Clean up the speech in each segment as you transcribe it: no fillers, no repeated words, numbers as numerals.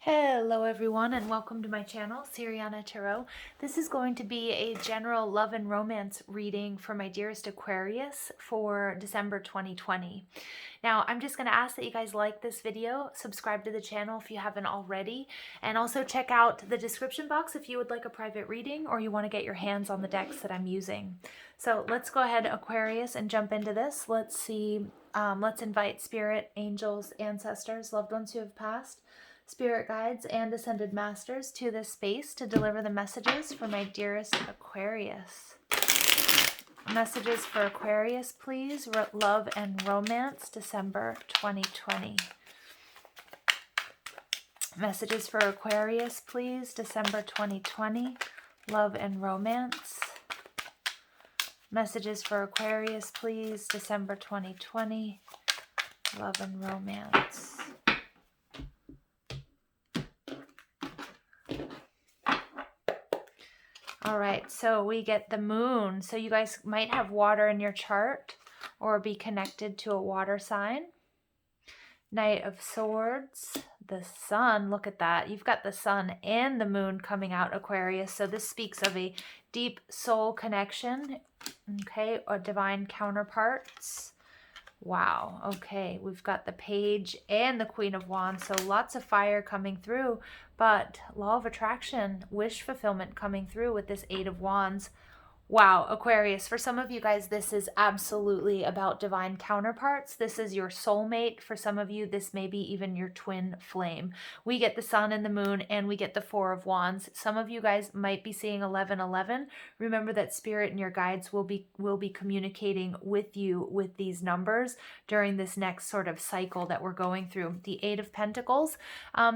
Hello everyone and welcome to my channel, Siriana Tarot. This is going to be a general love and romance reading for my dearest Aquarius for December 2020. Now, I'm just going to ask that you guys like this video, subscribe to the channel if you haven't already, and also check out the description box if you would like a private reading or you want to get your hands on the decks that I'm using. So let's go ahead, Aquarius, and jump into this. Let's see, let's invite spirit, angels, ancestors, loved ones who have passed, spirit guides, and ascended masters to this space to deliver the messages for my dearest Aquarius. Messages for Aquarius, please. Love and romance, December 2020. Messages for Aquarius, please. December 2020. Love and romance. Messages for Aquarius, please. December 2020. Love and romance. All right, so we get the moon. So you guys might have water in your chart or be connected to a water sign. Knight of Swords, the sun, look at that. You've got the sun and the moon coming out, Aquarius. So this speaks of a deep soul connection, okay, or divine counterparts. Wow, okay, we've got the Page and the Queen of Wands, so lots of fire coming through, but law of attraction, wish fulfillment coming through with this Eight of Wands. Wow, Aquarius, for some of you guys, this is absolutely about divine counterparts. This is your soulmate. For some of you, this may be even your twin flame. We get the sun and the moon, and we get the Four of Wands. Some of you guys might be seeing 1111. Remember that spirit and your guides will be communicating with you with these numbers during this next sort of cycle that we're going through. The Eight of Pentacles.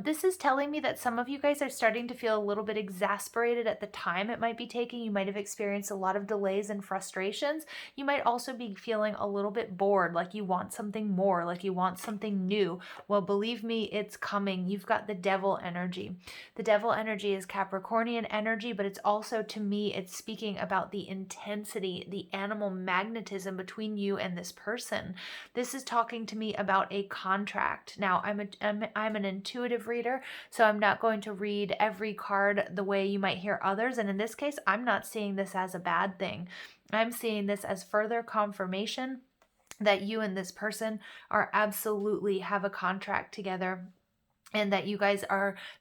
This is telling me that some of you guys are starting to feel a little bit exasperated at the time it might be taking. You might have experienced a lot of delays and frustrations. You might also be feeling a little bit bored, like you want something more, like you want something new. Well, believe me, it's coming. You've got the Devil energy. The Devil energy is Capricornian energy, but it's also, to me, it's speaking about the intensity, the animal magnetism between you and this person. This is talking to me about a contract. Now, I'm an intuitive reader, so I'm not going to read every card the way you might hear others. And in this case, I'm not seeing this as a bad thing. I'm seeing this as further confirmation that you and this person are absolutely have a contract together. And that you guys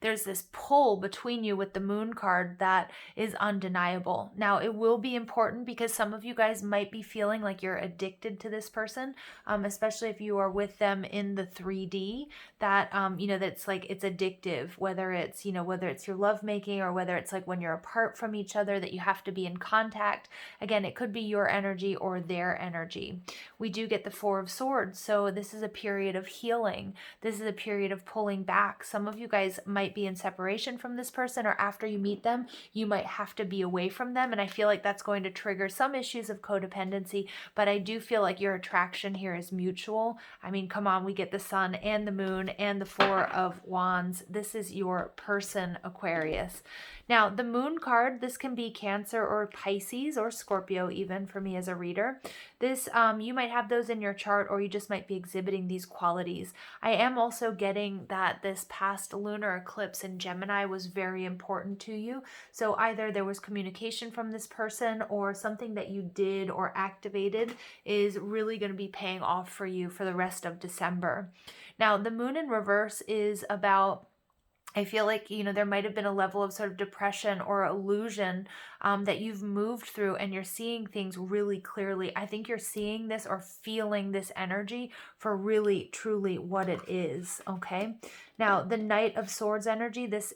there's this pull between you with the moon card that is undeniable. Now, it will be important because some of you guys might be feeling like you're addicted to this person, especially if you are with them in the 3D, that, that's like, it's addictive, whether it's your lovemaking or whether it's like when you're apart from each other that you have to be in contact. Again, it could be your energy or their energy. We do get the Four of Swords. So this is a period of healing. This is a period of pulling back. Some of you guys might be in separation from this person, or after you meet them, you might have to be away from them. And I feel like that's going to trigger some issues of codependency, but I do feel like your attraction here is mutual. I mean, come on, we get the sun and the moon and the Four of Wands. This is your person, Aquarius. Now, the moon card, this can be Cancer or Pisces or Scorpio even for me as a reader. This, you might have those in your chart, or you just might be exhibiting these qualities. I am also getting that this past lunar eclipse in Gemini was very important to you. So either there was communication from this person, or something that you did or activated is really going to be paying off for you for the rest of December. Now, the moon in reverse is about, I feel like, there might have been a level of sort of depression or illusion that you've moved through, and you're seeing things really clearly. I think you're seeing this or feeling this energy for really, truly what it is, okay? Now, the Knight of Swords energy, this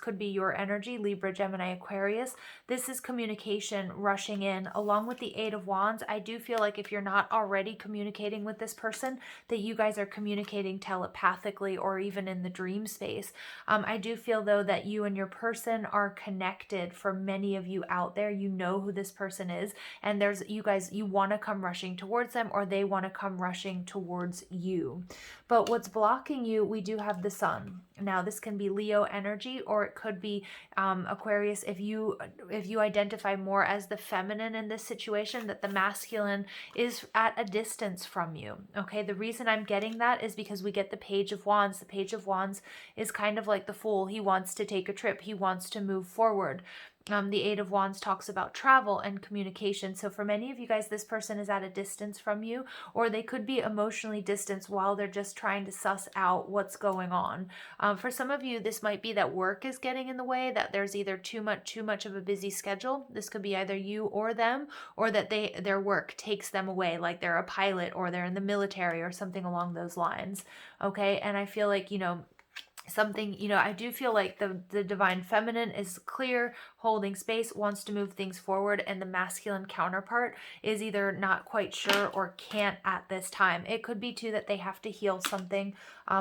could be your energy, Libra, Gemini, Aquarius. This is communication rushing in. Along with the Eight of Wands, I do feel like if you're not already communicating with this person, that you guys are communicating telepathically or even in the dream space. I do feel, though, that you and your person are connected. For many of you out there, you know who this person is, and you want to come rushing towards them, or they want to come rushing towards you. But what's blocking you, we do do have the sun. Now this can be Leo energy, or it could be Aquarius if you identify more as the feminine in this situation, that the masculine is at a distance from you. Okay, the reason I'm getting that is because we get the Page of Wands. The Page of Wands is kind of like the Fool. He wants to take a trip. He wants to move forward. The Eight of Wands talks about travel and communication. So for many of you guys, this person is at a distance from you, or they could be emotionally distanced while they're just trying to suss out what's going on. For some of you, this might be that work is getting in the way, that there's either too much of a busy schedule. This could be either you or them, or that their work takes them away, like they're a pilot or they're in the military or something along those lines. Okay, and I feel like, something, I do feel like the divine feminine is clear, holding space, wants to move things forward, and the masculine counterpart is either not quite sure or can't at this time. It could be too that they have to heal something,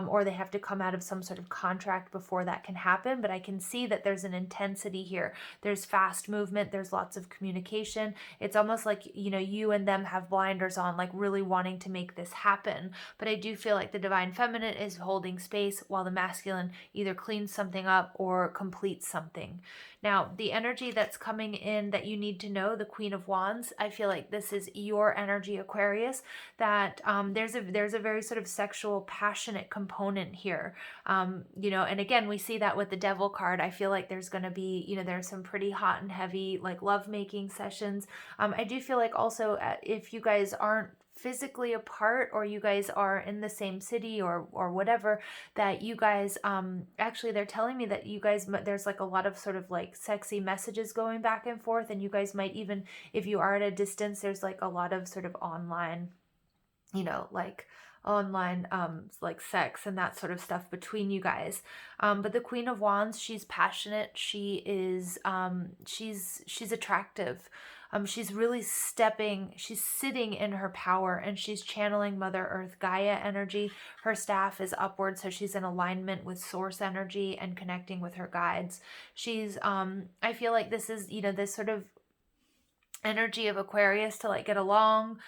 or they have to come out of some sort of contract before that can happen. But I can see that there's an intensity here. There's fast movement. There's lots of communication. It's almost like, you and them have blinders on, like really wanting to make this happen. But I do feel like the divine feminine is holding space while the masculine either cleans something up or completes something. Now, the energy that's coming in that you need to know, the Queen of Wands, I feel like this is your energy, Aquarius, that there's a very sort of sexual, passionate component here. And again, we see that with the Devil card. I feel like there's going to be, there's some pretty hot and heavy, like lovemaking sessions. I do feel like also if you guys aren't physically apart, or you guys are in the same city or whatever, that you guys actually, they're telling me that you guys, there's like a lot of sort of like sexy messages going back and forth, and you guys might even, if you are at a distance, there's like a lot of sort of online, like sex and that sort of stuff between you guys. But the Queen of Wands, she's passionate. She is she's attractive. She's really she's sitting in her power, and she's channeling Mother Earth Gaia energy. Her staff is upward, so she's in alignment with source energy and connecting with her guides. She's I feel like this is, this sort of energy of Aquarius to like get along,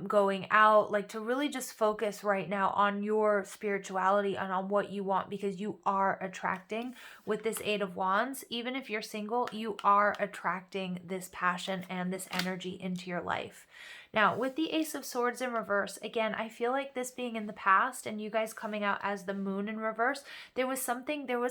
going out, like to really just focus right now on your spirituality and on what you want, because you are attracting with this Eight of Wands. Even if you're single, you are attracting this passion and this energy into your life. Now, with the Ace of Swords in reverse, again, I feel like this being in the past and you guys coming out as the Moon in reverse, there was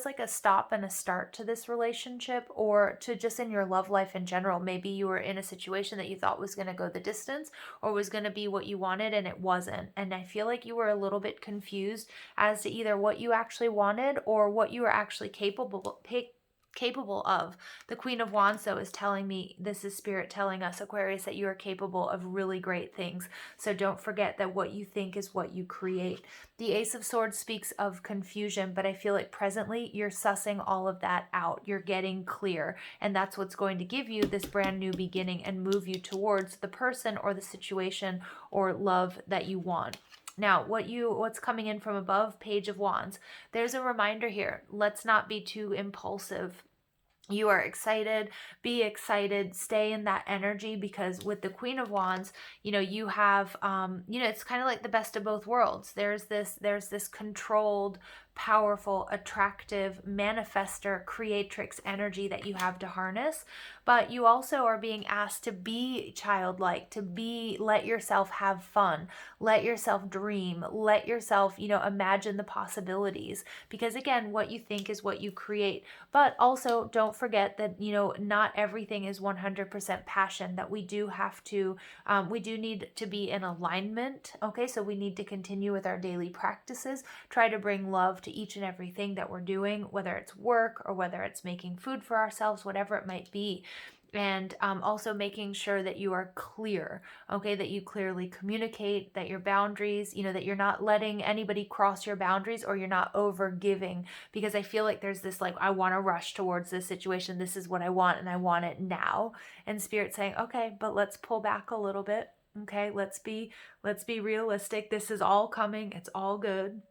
like a stop and a start to this relationship, or to just in your love life in general. Maybe you were in a situation that you thought was going to go the distance or was going to be what you wanted, and it wasn't. And I feel like you were a little bit confused as to either what you actually wanted or what you were actually capable of. The Queen of Wands, though, is telling me, this is Spirit telling us, Aquarius, that you are capable of really great things. So don't forget that what you think is what you create. The Ace of Swords speaks of confusion, but I feel like presently you're sussing all of that out. You're getting clear, and that's what's going to give you this brand new beginning and move you towards the person or the situation or love that you want. Now, what's coming in from above, Page of Wands. There's a reminder here. Let's not be too impulsive. You are excited, be excited, stay in that energy, because with the Queen of Wands, you have, it's kind of like the best of both worlds. There's this controlled, powerful, attractive, manifester, creatrix energy that you have to harness, but you also are being asked to be childlike, let yourself have fun, let yourself dream, let yourself, imagine the possibilities, because again, what you think is what you create. But also don't forget that, not everything is 100% passion, that we do need to be in alignment. Okay, so we need to continue with our daily practices, try to bring love to each and everything that we're doing, whether it's work or whether it's making food for ourselves, whatever it might be. And also making sure that you are clear, okay, that you clearly communicate, that your boundaries, that you're not letting anybody cross your boundaries, or you're not over giving, because I feel like there's this, like, I want to rush towards this situation. This is what I want, and I want it now. And Spirit saying, okay, but let's pull back a little bit. Okay, let's be realistic. This is all coming. It's all good.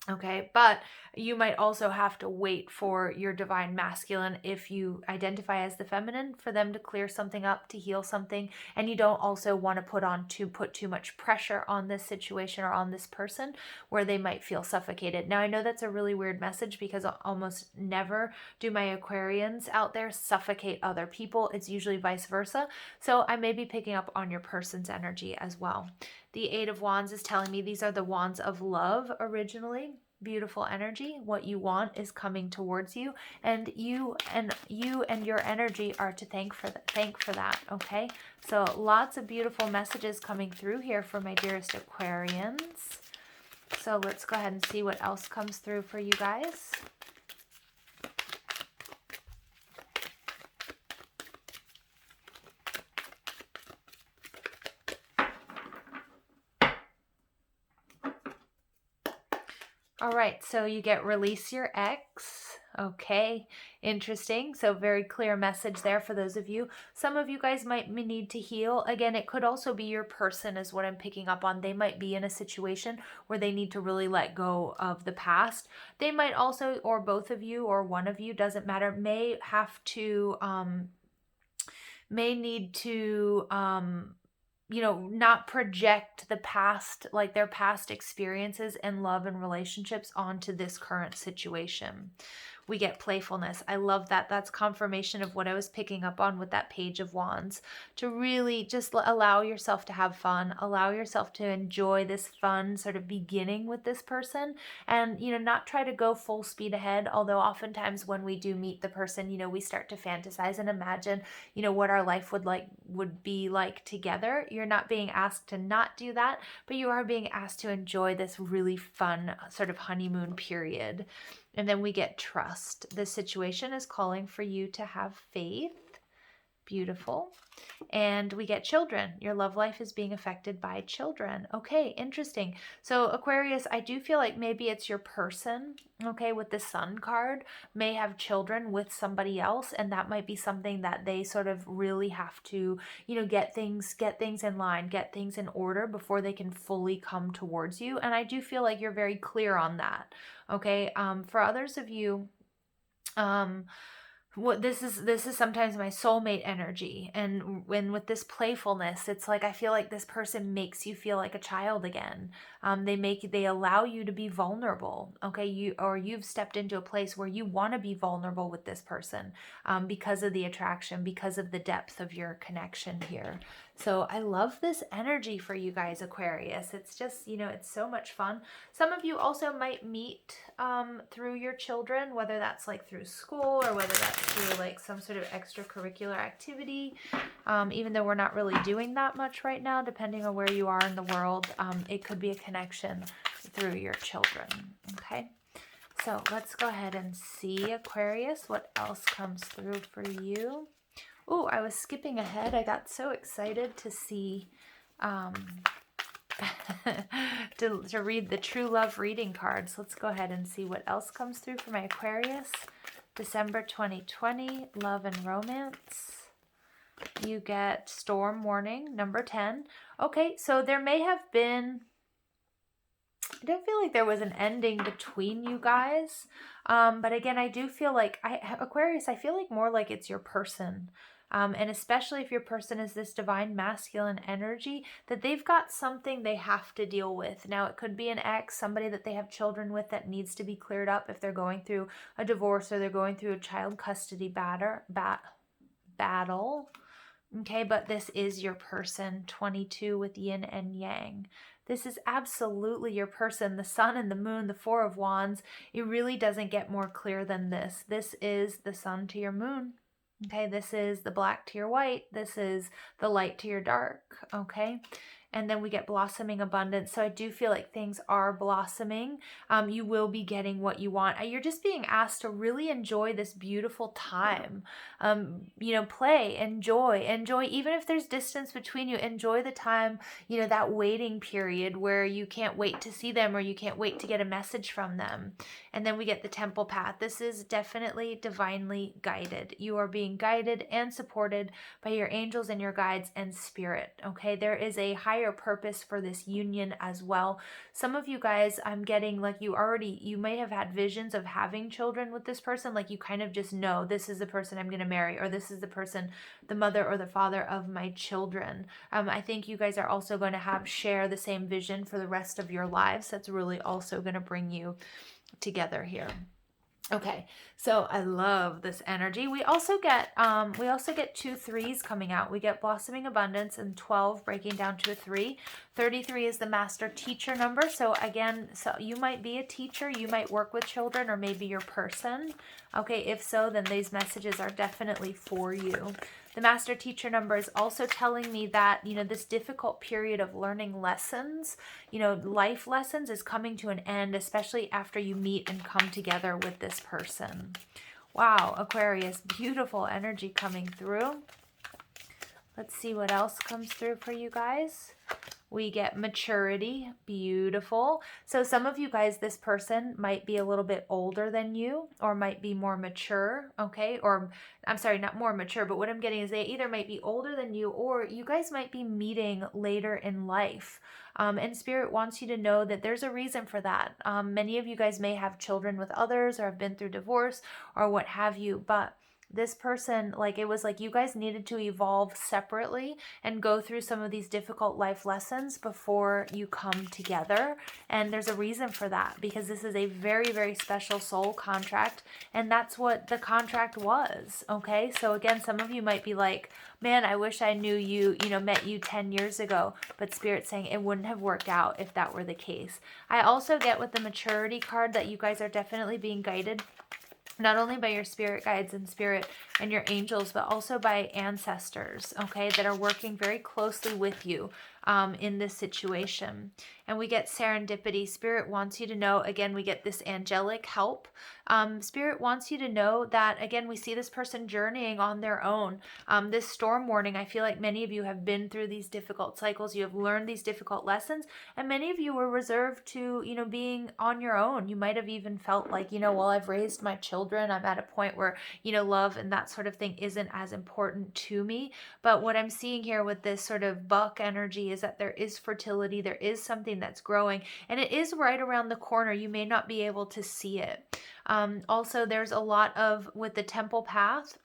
Okay, but you might also have to wait for your divine masculine, if you identify as the feminine, for them to clear something up, to heal something. And you don't also want to put too much pressure on this situation or on this person where they might feel suffocated. Now, I know that's a really weird message, because almost never do my Aquarians out there suffocate other people. It's usually vice versa. So I may be picking up on your person's energy as well. The Eight of Wands is telling me these are the wands of love originally. Beautiful energy. What you want is coming towards you, and you and your energy are to thank for that. Okay, so lots of beautiful messages coming through here for my dearest Aquarians. So let's go ahead and see what else comes through for you guys. All right, so you get release your ex. Okay, interesting. So very clear message there for those of you. Some of you guys might need to heal. Again, it could also be your person is what I'm picking up on. They might be in a situation where they need to really let go of the past. They might also, or both of you or one of you, doesn't matter, may have to, may need to, not project the past, like their past experiences and love and relationships onto this current situation. We get playfulness. I love that. That's confirmation of what I was picking up on with that Page of Wands, to really just allow yourself to have fun, allow yourself to enjoy this fun sort of beginning with this person, and, not try to go full speed ahead. Although oftentimes when we do meet the person, we start to fantasize and imagine, what our life would be like together. You're not being asked to not do that, but you are being asked to enjoy this really fun sort of honeymoon period. And then we get trust. The situation is calling for you to have faith. Beautiful. And we get children. Your love life is being affected by children. Okay, interesting. So Aquarius, I do feel like maybe it's your person, okay, with the Sun card, may have children with somebody else, and that might be something that they sort of really have to, get things in line, get things in order before they can fully come towards you. And I do feel like you're very clear on that. Okay, for others of you, what this is sometimes my soulmate energy, and when with this playfulness, it's like I feel like this person makes you feel like a child again. They allow you to be vulnerable. Okay, you've stepped into a place where you want to be vulnerable with this person, because of the attraction, because of the depth of your connection here. So I love this energy for you guys, Aquarius. It's just, it's so much fun. Some of you also might meet through your children, whether that's like through school or whether that's through like some sort of extracurricular activity. Even though we're not really doing that much right now, depending on where you are in the world, it could be a connection through your children. Okay. So let's go ahead and see, Aquarius, what else comes through for you. Oh, I was skipping ahead. I got so excited to see, to read the True Love reading cards. Let's go ahead and see what else comes through for my Aquarius. December 2020, love and romance. You get storm warning, number 10. Okay, so there may have been, I don't feel like there was an ending between you guys. But again, I do feel like, Aquarius, I feel like more like it's your person. And especially if your person is this divine masculine energy, that they've got something they have to deal with. Now, it could be an ex, somebody that they have children with that needs to be cleared up if they're going through a divorce or they're going through a child custody battle. Okay, but this is your person, 22 with yin and yang. This is absolutely your person. The sun and the moon, the Four of Wands. It really doesn't get more clear than this. This is the sun to your moon. Okay, this is the black to your white. This is the light to your dark. Okay, and then we get blossoming abundance. So I do feel like things are blossoming. You will be getting what you want. You're just being asked to really enjoy this beautiful time. Play, enjoy, even if there's distance between you, enjoy the time, that waiting period where you can't wait to see them or you can't wait to get a message from them. And then we get the temple path. This is definitely divinely guided. You are being guided and supported by your angels and your guides and spirit. Okay, there is a higher higher purpose for this union as well. Some of you guys, I'm getting like you may have had visions of having children with this person. Like you kind of just know this is the person I'm going to marry, or this is the person, the mother or the father of my children. I think you guys are also going to share the same vision for the rest of your lives. That's really also going to bring you together here. Okay, so I love this energy. We also get 2 3s coming out. We get blossoming abundance and 12 breaking down to a 3. 33 is the master teacher number. So again, so you might be a teacher, you might work with children, or maybe your person. Okay, if so, then these messages are definitely for you. The master teacher number is also telling me that, this difficult period of learning lessons, life lessons is coming to an end, especially after you meet and come together with this person. Wow, Aquarius, beautiful energy coming through. Let's see what else comes through for you guys. We get maturity, beautiful. So some of you guys, this person might be a little bit older than you, or might be more mature, okay? Or I'm sorry, not more mature, but what I'm getting is they either might be older than you, or you guys might be meeting later in life. And Spirit wants you to know that there's a reason for that. Many of you guys may have children with others, or have been through divorce, or what have you, but this person, it was like you guys needed to evolve separately and go through some of these difficult life lessons before you come together. And there's a reason for that, because this is a very, very special soul contract. And that's what the contract was. Okay. So again, some of you might be like, man, I wish I knew you, met you 10 years ago, but Spirit's saying it wouldn't have worked out if that were the case. I also get with the maturity card that you guys are definitely being guided, not only by your spirit guides and spirit and your angels, but also by ancestors, okay, that are working very closely with you in this situation. And we get serendipity. Spirit wants you to know, again, we get this angelic help. Spirit wants you to know that, again, we see this person journeying on their own. This storm warning, I feel like many of you have been through these difficult cycles. You have learned these difficult lessons, and many of you were reserved to, being on your own. You might have even felt like, well, I've raised my children. I'm at a point where, love and that sort of thing isn't as important to me. But what I'm seeing here with this sort of buck energy is that there is fertility. There is something that's growing, and it is right around the corner. You may not be able to see it. Also, there's a lot of, with the temple path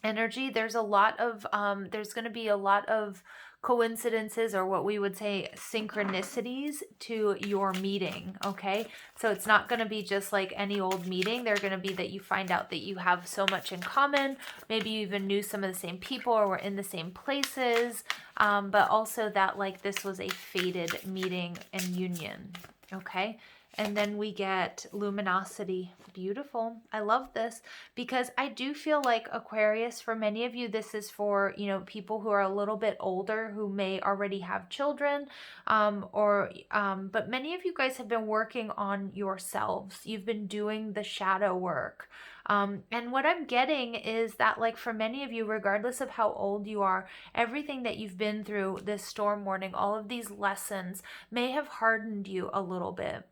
energy, there's going to be a lot of coincidences, or what we would say synchronicities, to your meeting. Okay, so it's not going to be just like any old meeting. They're going to be that you find out that you have so much in common. Maybe you even knew some of the same people, or were in the same places, but also that this was a fated meeting and union. Okay. And then we get luminosity. Beautiful. I love this, because I do feel like, Aquarius, for many of you, this is for, people who are a little bit older, who may already have children, but many of you guys have been working on yourselves. You've been doing the shadow work. And what I'm getting is that, for many of you, regardless of how old you are, everything that you've been through, this storm warning, all of these lessons may have hardened you a little bit.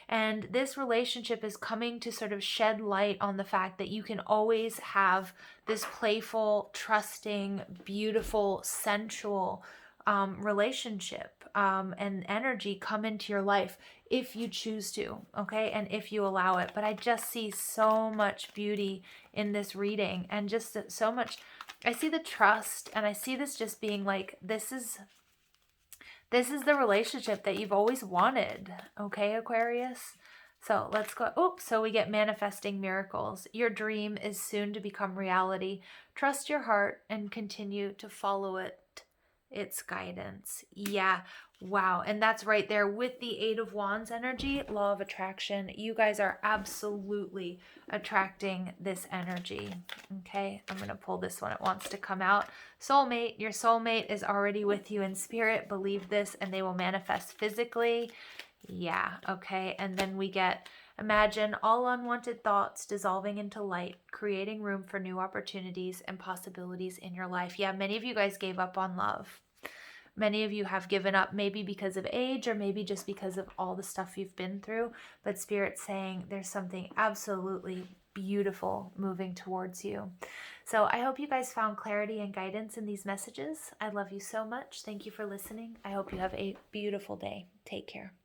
And this relationship is coming to sort of shed light on the fact that you can always have this playful, trusting, beautiful, sensual relationship and energy come into your life if you choose to, okay, and if you allow it. But I just see so much beauty in this reading, and just so much. I see the trust, and I see this just being like, this is the relationship that you've always wanted. Okay, Aquarius? So let's go. So we get manifesting miracles. Your dream is soon to become reality. Trust your heart and continue to follow its guidance. Yeah. Wow. And that's right there with the 8 of Wands energy, law of attraction. You guys are absolutely attracting this energy. Okay. I'm going to pull this one. It wants to come out. Soulmate. Your soulmate is already with you in spirit. Believe this, and they will manifest physically. Yeah. Okay. And then we get, imagine all unwanted thoughts dissolving into light, creating room for new opportunities and possibilities in your life. Yeah. Many of you guys gave up on love. Many of you have given up, maybe because of age, or maybe just because of all the stuff you've been through. But Spirit's saying there's something absolutely beautiful moving towards you. So I hope you guys found clarity and guidance in these messages. I love you so much. Thank you for listening. I hope you have a beautiful day. Take care.